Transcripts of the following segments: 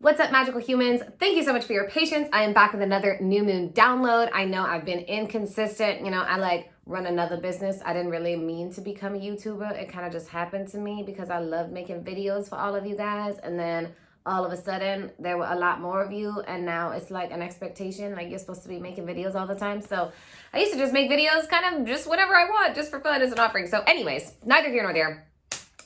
What's up, magical humans? Thank you so much for your patience. I am back with another new moon download. I know I've been inconsistent. I run another business. I didn't really mean to become a YouTuber. It kind of just happened to me because I love making videos for all of you guys. And then all of a sudden there were a lot more of you. And now it's like an expectation, like you're supposed to be making videos all the time. So I used to just make videos kind of just whenever I want, just for fun as an offering. So anyways, neither here nor there.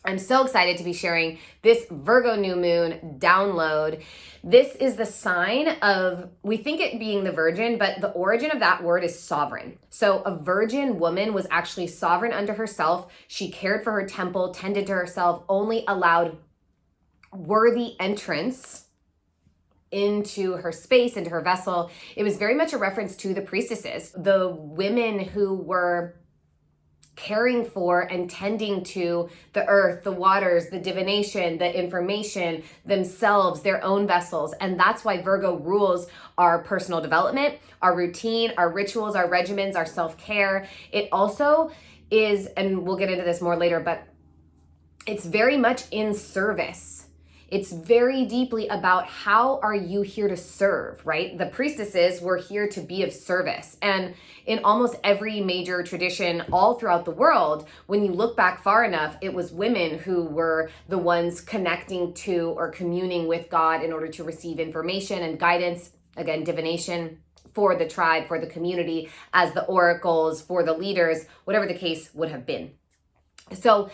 I'm so excited to be sharing this Virgo new moon download. This is the sign of, we think it being the virgin, but the origin of that word is sovereign. So a virgin woman was actually sovereign unto herself. She cared for her temple, tended to herself, only allowed worthy entrance into her space, into her vessel. It was very much a reference to the priestesses, the women who were caring for and tending to the earth, the waters, the divination, the information, themselves, their own vessels. And that's why Virgo rules our personal development, our routine, our rituals, our regimens, our self-care. It also is, and we'll get into this more later, but it's very much in service. It's very deeply about how are you here to serve, right? The priestesses were here to be of service. And in almost every major tradition all throughout the world, when you look back far enough, it was women who were the ones connecting to or communing with God in order to receive information and guidance, again, divination for the tribe, for the community, as the oracles, for the leaders, whatever the case would have been. So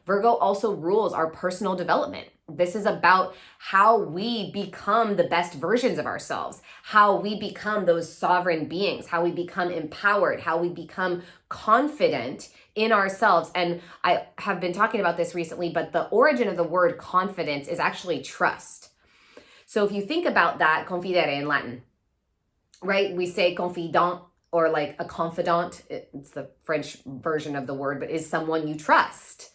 Virgo also rules our personal development. This is about how we become the best versions of ourselves, how we become those sovereign beings, how we become empowered, how we become confident in ourselves. And I have been talking about this recently, but the origin of the word confidence is actually trust. So if you think about that, confidere in Latin, right? We say confidant or like a confidant. It's the French version of the word, but is someone you trust.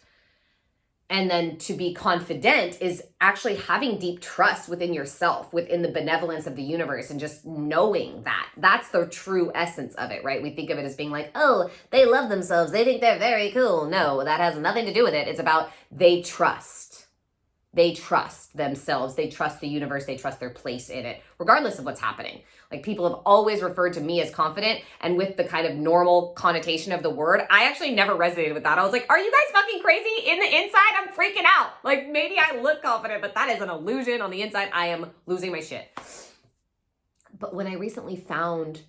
And then to be confident is actually having deep trust within yourself, within the benevolence of the universe, and just knowing that. That's the true essence of it, right? We think of it as being like, oh, they love themselves. They think they're very cool. No, that has nothing to do with it. It's about they trust. They trust themselves. They trust the universe. They trust their place in it, regardless of what's happening. Like people have always referred to me as confident, and with the kind of normal connotation of the word, I actually never resonated with that. I was like, are you guys fucking crazy? In the inside, I'm freaking out. Like maybe I look confident, but that is an illusion. On the inside, I am losing my shit. But when I recently found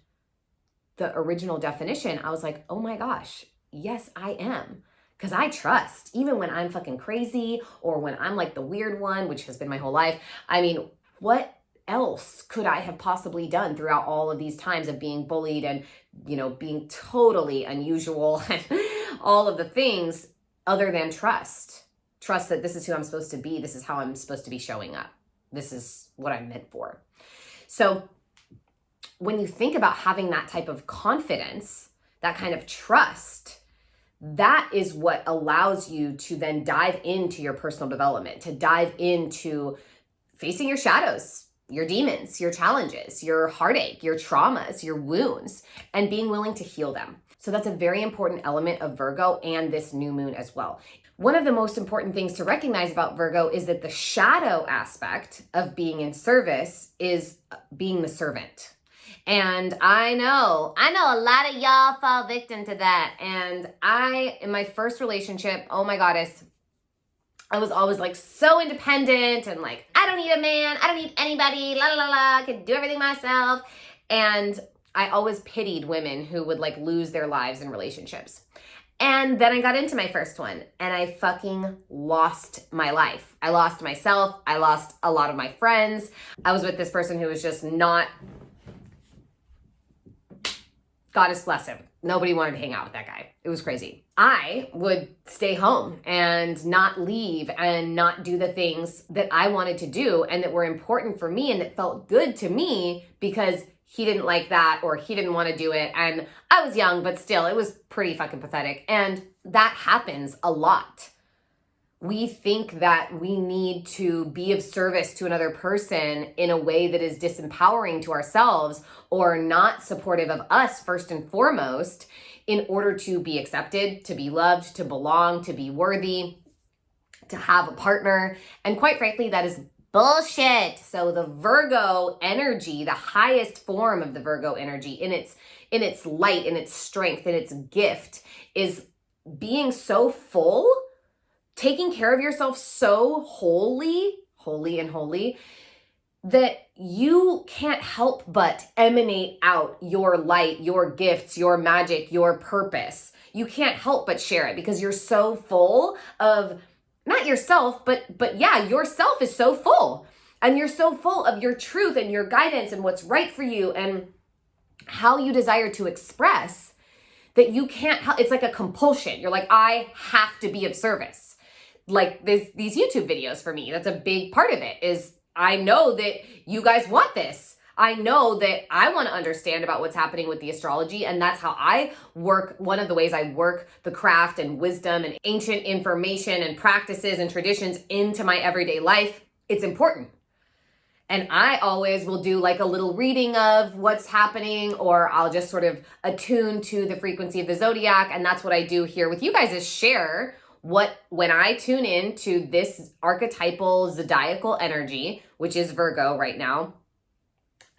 the original definition, I was like, oh my gosh, yes, I am. Because I trust, even when I'm fucking crazy or when I'm like the weird one, which has been my whole life. I mean, what else could I have possibly done throughout all of these times of being bullied and, being totally unusual and all of the things other than trust? Trust that this is who I'm supposed to be. This is how I'm supposed to be showing up. This is what I'm meant for. So when you think about having that type of confidence, that kind of trust, that is what allows you to then dive into your personal development, to dive into facing your shadows, your demons, your challenges, your heartache, your traumas, your wounds, and being willing to heal them. So that's a very important element of Virgo and this new moon as well. One of the most important things to recognize about Virgo is that the shadow aspect of being in service is being the servant. And I know a lot of y'all fall victim to that. And in my first relationship, oh my goddess, I was always like so independent and like, I don't need a man, I don't need anybody, la la la la, I can do everything myself. And I always pitied women who would like lose their lives in relationships. And then I got into my first one and I fucking lost my life. I lost myself. I lost a lot of my friends. I was with this person who was just not, goddess bless him. Nobody wanted to hang out with that guy. It was crazy. I would stay home and not leave and not do the things that I wanted to do and that were important for me and that felt good to me because he didn't like that or he didn't want to do it. And I was young, but still, it was pretty fucking pathetic. And that happens a lot. We think that we need to be of service to another person in a way that is disempowering to ourselves or not supportive of us first and foremost in order to be accepted, to be loved, to belong, to be worthy, to have a partner. And quite frankly, that is Bullshit. So the Virgo energy, the highest form of the Virgo energy in its light, in its strength, in its gift, is being so full, taking care of yourself so holy that you can't help but emanate out your light, your gifts, your magic, your purpose. You can't help but share it because you're so full of not yourself, but yeah, yourself is so full. And you're so full of your truth and your guidance and what's right for you and how you desire to express that you can't help. It's like a compulsion. You're like, I have to be of service. Like these YouTube videos for me, that's a big part of it is I know that you guys want this. I know that I want to understand about what's happening with the astrology, and that's how I work. One of the ways I work the craft and wisdom and ancient information and practices and traditions into my everyday life. It's important. And I always will do like a little reading of what's happening, or I'll just sort of attune to the frequency of the zodiac. And that's what I do here with you guys is share when I tune in to this archetypal zodiacal energy, which is Virgo right now,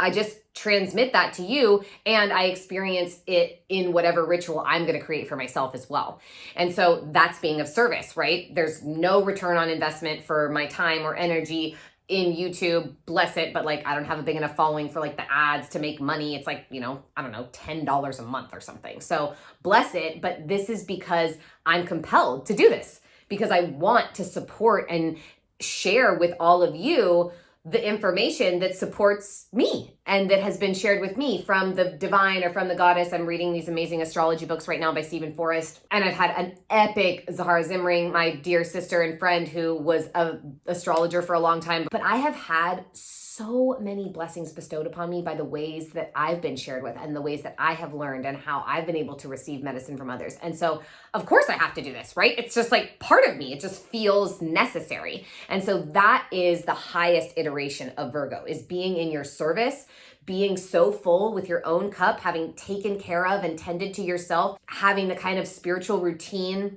I just transmit that to you and I experience it in whatever ritual I'm going to create for myself as well. And so that's being of service, right? There's no return on investment for my time or energy in YouTube, bless it, but like I don't have a big enough following for like the ads to make money. It's like, I don't know, $10 a month or something. So bless it, but this is because I'm compelled to do this because I want to support and share with all of you the information that supports me and that has been shared with me from the divine or from the goddess. I'm reading these amazing astrology books right now by Stephen Forrest. And I've had an epic Zahara Zimring, my dear sister and friend who was an astrologer for a long time. But I have had so many blessings bestowed upon me by the ways that I've been shared with and the ways that I have learned and how I've been able to receive medicine from others. And so, of course, I have to do this, right? It's just like part of me. It just feels necessary. And so that is the highest iteration of Virgo, is being in your service, being so full with your own cup, having taken care of and tended to yourself, having the kind of spiritual routine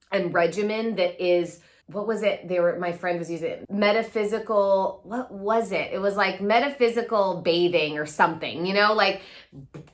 and regimen that is, what was it? My friend was using it. Metaphysical, what was it? It was like metaphysical bathing or something, like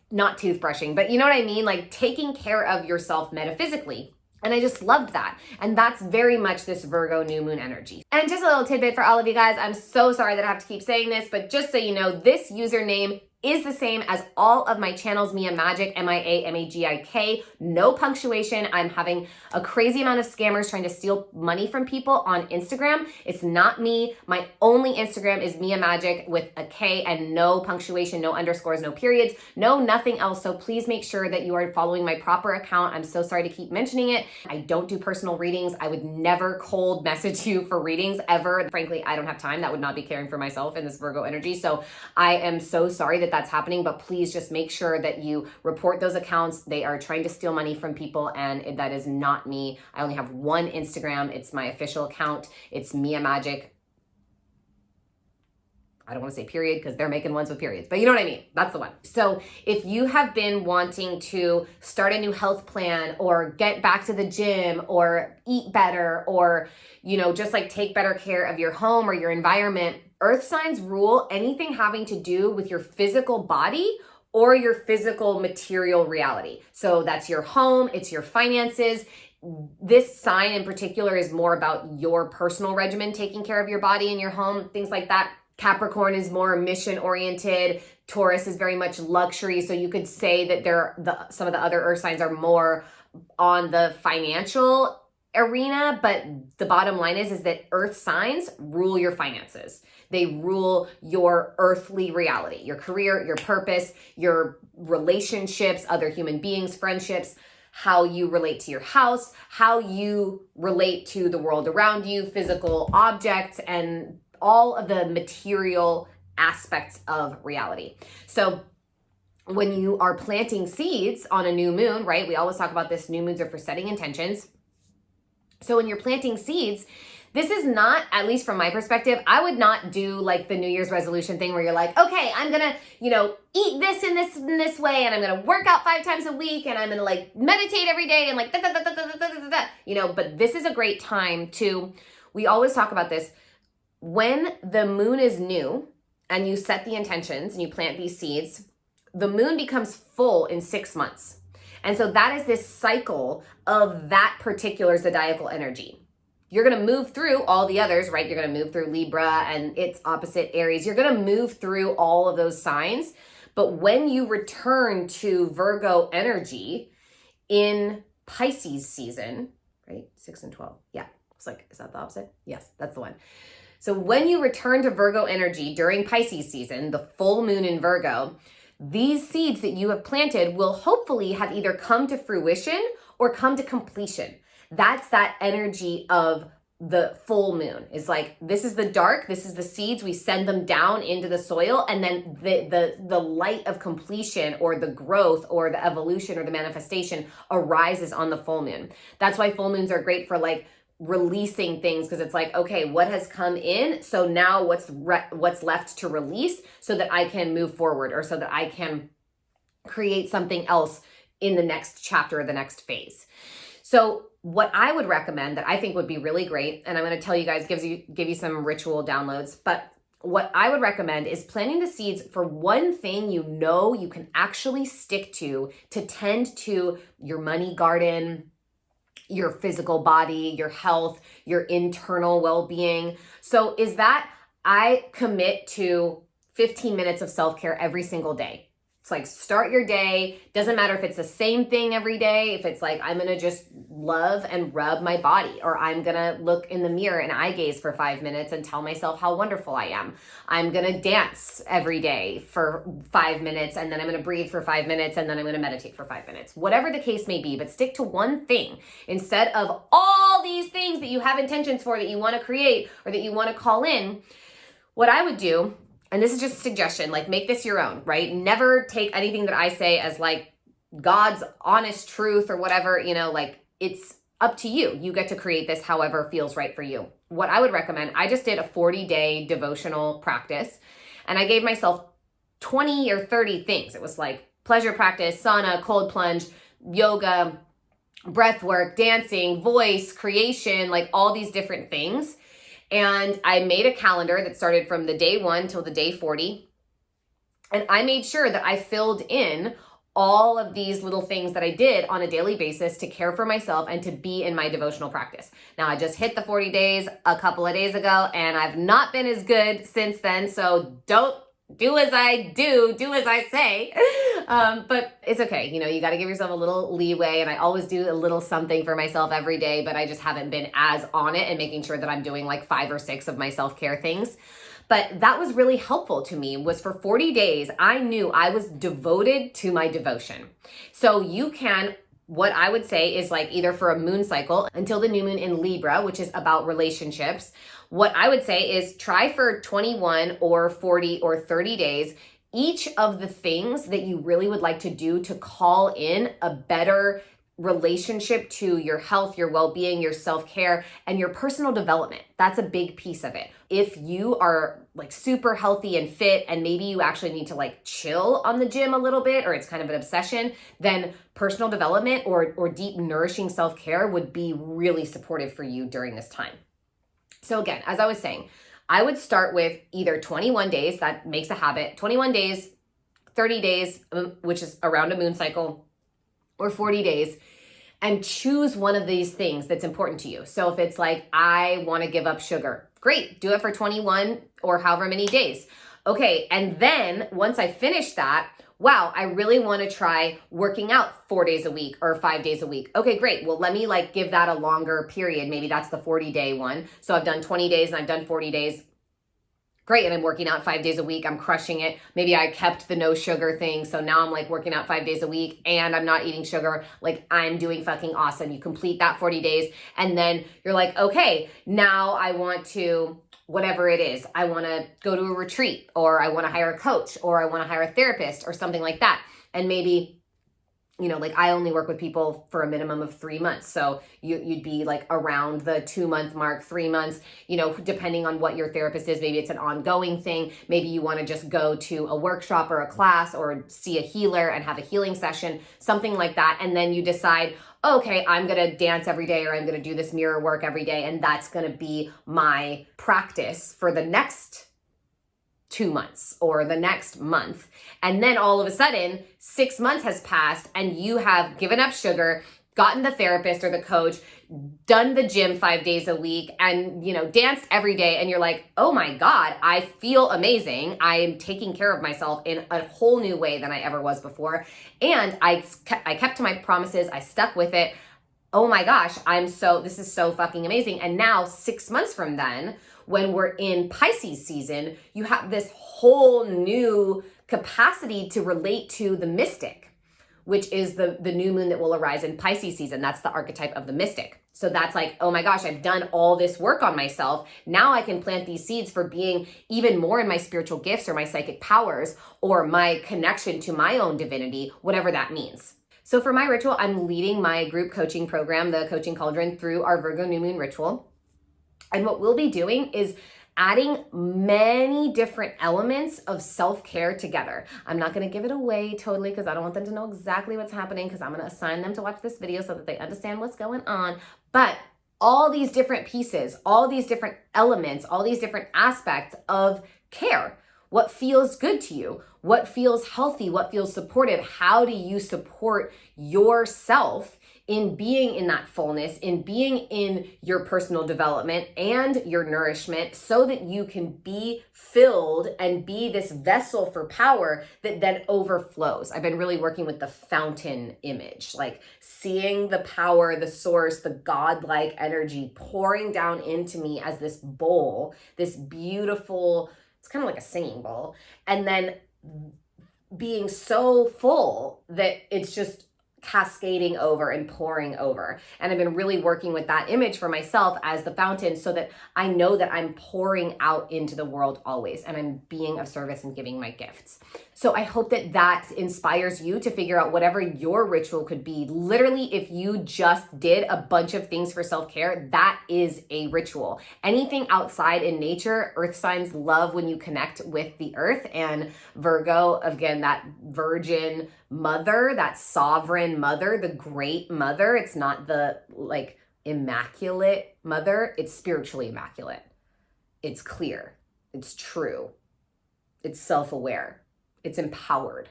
not toothbrushing, but you know what I mean? Like taking care of yourself metaphysically. And I just loved that. And that's very much this Virgo new moon energy. And just a little tidbit for all of you guys. I'm so sorry that I have to keep saying this, but just so you know, this username is the same as all of my channels, Mia Magic, MIA, no punctuation. I'm having a crazy amount of scammers trying to steal money from people on Instagram. It's not me. My only Instagram is Mia Magic with a K and no punctuation, no underscores, no periods, no nothing else. So please make sure that you are following my proper account. I'm so sorry to keep mentioning it. I don't do personal readings. I would never cold message you for readings ever. Frankly, I don't have time. That would not be caring for myself in this Virgo energy. So I am so sorry that that's happening, but please just make sure that you report those accounts. They are trying to steal money from people, and that is not me. I only have one Instagram. It's my official account. It's Mia Magic. I don't want to say period because they're making ones with periods, but you know what I mean? That's the one. So if you have been wanting to start a new health plan or get back to the gym or eat better or, just like take better care of your home or your environment, earth signs rule anything having to do with your physical body or your physical material reality. So that's your home, it's your finances. This sign in particular is more about your personal regimen, taking care of your body and your home, things like that. Capricorn is more mission oriented. Taurus is very much luxury. So you could say that some of the other earth signs are more on the financial arena, but the bottom line is that earth signs rule your finances. They rule your earthly reality, your career, your purpose, your relationships, other human beings, friendships, how you relate to your house, how you relate to the world around you, physical objects, and all of the material aspects of reality. So when you are planting seeds on a new moon, right? We always talk about this, new moons are for setting intentions. So when you're planting seeds, this is not, at least from my perspective, I would not do like the New Year's resolution thing where you're like, okay, I'm gonna, eat this in this way, and I'm gonna work out 5 times a week, and I'm gonna like meditate every day, and like but this is a great time to, we always talk about this, when the moon is new and you set the intentions and you plant these seeds, the moon becomes full in 6 months. And so that is this cycle of that particular zodiacal energy. You're going to move through all the others, right? You're going to move through Libra and its opposite Aries. You're going to move through all of those signs. But when you return to Virgo energy in Pisces season, right? 6 and 12. Yeah. It's like, is that the opposite? Yes, that's the one. So when you return to Virgo energy during Pisces season, the full moon in Virgo, these seeds that you have planted will hopefully have either come to fruition or come to completion. That's that energy of the full moon. It's like, this is the dark, this is the seeds, we send them down into the soil, and then the light of completion or the growth or the evolution or the manifestation arises on the full moon. That's why full moons are great for like releasing things, because it's like, okay, what has come in? So now what's left to release so that I can move forward, or so that I can create something else in the next chapter or the next phase. So what I would recommend that I think would be really great, and I'm going to tell you guys, give you some ritual downloads, but what I would recommend is planting the seeds for one thing you know you can actually stick to tend to your money garden, your physical body, your health, your internal well-being. So is that I commit to 15 minutes of self-care every single day. It's like, start your day. Doesn't matter if it's the same thing every day. If it's like, I'm going to just love and rub my body, or I'm going to look in the mirror and eye gaze for 5 minutes and tell myself how wonderful I am. I'm going to dance every day for 5 minutes, and then I'm going to breathe for 5 minutes, and then I'm going to meditate for 5 minutes. Whatever the case may be, but stick to one thing instead of all these things that you have intentions for, that you want to create or that you want to call in. What I would do, and this is just a suggestion, like, make this your own, right? Never take anything that I say as like God's honest truth or whatever, like, it's up to you. You get to create this however feels right for you. What I would recommend, I just did a 40-day devotional practice, and I gave myself 20 or 30 things. It was like pleasure practice, sauna, cold plunge, yoga, breath work, dancing, voice, creation, like all these different things. And I made a calendar that started from the day 1 till the day 40. And I made sure that I filled in all of these little things that I did on a daily basis to care for myself and to be in my devotional practice. Now, I just hit the 40 days a couple of days ago, and I've not been as good since then. So don't do as I do as I say. But it's okay. You got to give yourself a little leeway. And I always do a little something for myself every day, but I just haven't been as on it and making sure that I'm doing like 5 or 6 of my self-care things. But that was really helpful to me. Was for 40 days, I knew I was devoted to my devotion. So you can, what I would say is like either for a moon cycle until the new moon in Libra, which is about relationships. What I would say is try for 21 or 40 or 30 days, each of the things that you really would like to do to call in a better relationship to your health, your well-being, your self-care, and your personal development. That's a big piece of it. If you are like super healthy and fit, and maybe you actually need to like chill on the gym a little bit, or it's kind of an obsession, then personal development or deep nourishing self-care would be really supportive for you during this time. So again, as I was saying, I would start with either 21 days, that makes a habit, 21 days, 30 days, which is around a moon cycle, or 40 days, and choose one of these things that's important to you. So if it's like, I want to give up sugar, great, do it for 21 or however many days. Okay, and then once I finish that, wow, I really want to try working out 4 days a week or 5 days a week. Okay, great. Well, let me like give that a longer period. Maybe that's the 40-day one. So I've done 20 days and I've done 40 days. Great. And I'm working out 5 days a week. I'm crushing it. Maybe I kept the no sugar thing. So now I'm like working out 5 days a week and I'm not eating sugar. Like, I'm doing fucking awesome. You complete that 40 days. And then you're like, okay, now I want to, whatever it is, I want to go to a retreat, or I want to hire a coach, or I want to hire a therapist or something like that. And maybe, like I only work with people for a minimum of 3 months. So you'd be like around the 2-month mark, 3 months, depending on what your therapist is. Maybe it's an ongoing thing. Maybe you want to just go to a workshop or a class or see a healer and have a healing session, something like that. And then you decide, okay, I'm going to dance every day, or I'm going to do this mirror work every day, and that's going to be my practice for the next 2 months or the next month. And then all of a sudden, 6 months has passed and you have given up sugar, gotten the therapist or the coach, done the gym 5 days a week, and danced every day, and you're like, oh my God, I feel amazing. I'm taking care of myself in a whole new way than I ever was before. And I kept to my promises. I stuck with it. Oh my gosh, this is so fucking amazing. And now 6 months from then, when we're in Pisces season, you have this whole new capacity to relate to the mystic, which is the new moon that will arise in Pisces season. That's the archetype of the mystic. So that's like, oh my gosh, I've done all this work on myself. Now I can plant these seeds for being even more in my spiritual gifts or my psychic powers or my connection to my own divinity, whatever that means. So for my ritual, I'm leading my group coaching program, the Coaching Cauldron, through our Virgo new moon ritual. And what we'll be doing is adding many different elements of self-care together. I'm not going to give it away totally because I don't want them to know exactly what's happening, because I'm going to assign them to watch this video so that they understand what's going on. But all these different pieces, all these different elements, all these different aspects of care. What feels good to you? What feels healthy? What feels supportive? How do you support yourself in being in that fullness, in being in your personal development and your nourishment, so that you can be filled and be this vessel for power that then overflows? I've been really working with the fountain image, like seeing the power, the source, the godlike energy pouring down into me as this bowl, this beautiful, it's kind of like a singing bowl, and then being so full that it's just cascading over and pouring over. And I've been really working with that image for myself as the fountain, so that I know that I'm pouring out into the world always, and I'm being of service and giving my gifts. So I hope that that inspires you to figure out whatever your ritual could be. Literally, if you just did a bunch of things for self-care, that is a ritual. Anything outside in nature, earth signs love when you connect with the earth, and Virgo, again, that virgin mother, that sovereign mother, the great mother. It's not the like immaculate mother. It's spiritually immaculate. It's clear. It's true. It's self-aware. It's empowered.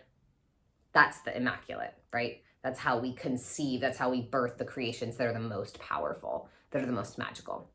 That's the immaculate, right? That's how we conceive. That's how we birth the creations that are the most powerful, that are the most magical.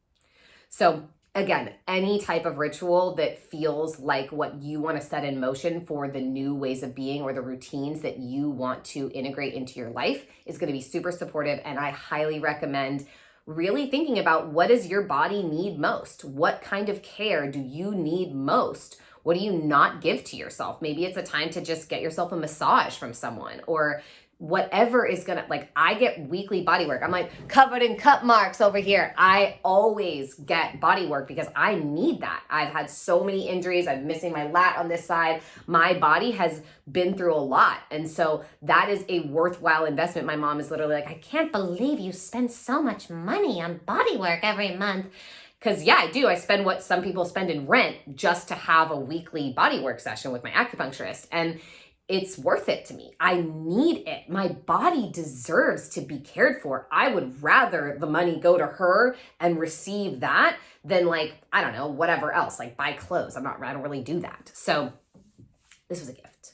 So again, any type of ritual that feels like what you want to set in motion for the new ways of being or the routines that you want to integrate into your life is going to be super supportive. And I highly recommend really thinking about, what does your body need most? What kind of care do you need most? What do you not give to yourself? Maybe it's a time to just get yourself a massage from someone, or whatever is gonna, like, I get weekly body work. I'm like covered in cut marks over here. I always get body work because I need that. I've had so many injuries. I'm missing my lat on this side. My body has been through a lot. And so that is a worthwhile investment. My mom is literally like, I can't believe you spend so much money on body work every month. Because yeah, I do. I spend what some people spend in rent just to have a weekly bodywork session with my acupuncturist. And it's worth it to me. I need it. My body deserves to be cared for. I would rather the money go to her and receive that than, like, I don't know, whatever else, like buy clothes. I don't really do that. So this was a gift.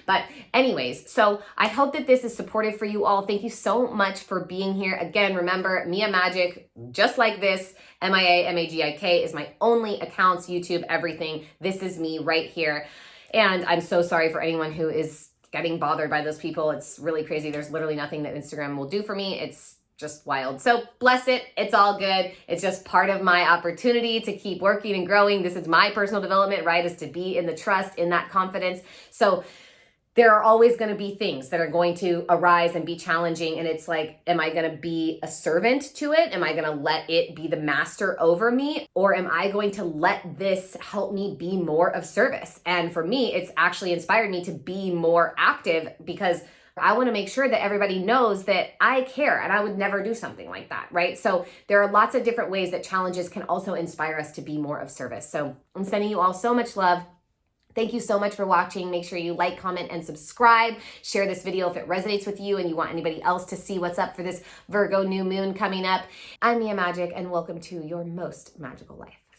But anyways, so I hope that this is supportive for you all. Thank you so much for being here. Again, remember, Mia Magic, just like this, MIA, is my only accounts, YouTube, everything. This is me right here. And I'm so sorry for anyone who is getting bothered by those people. It's really crazy. There's literally nothing that Instagram will do for me. It's just wild. So bless it. It's all good. It's just part of my opportunity to keep working and growing. This is my personal development, right? Is to be in the trust, in that confidence. So there are always going to be things that are going to arise and be challenging. And it's like, am I going to be a servant to it? Am I going to let it be the master over me? Or am I going to let this help me be more of service? And for me, it's actually inspired me to be more active, because I want to make sure that everybody knows that I care, and I would never do something like that, right? So there are lots of different ways that challenges can also inspire us to be more of service. So I'm sending you all so much love. Thank you so much for watching. Make sure you like, comment, and subscribe. Share this video if it resonates with you and you want anybody else to see what's up for this Virgo new moon coming up. I'm Mia Magic, and welcome to your most magical life.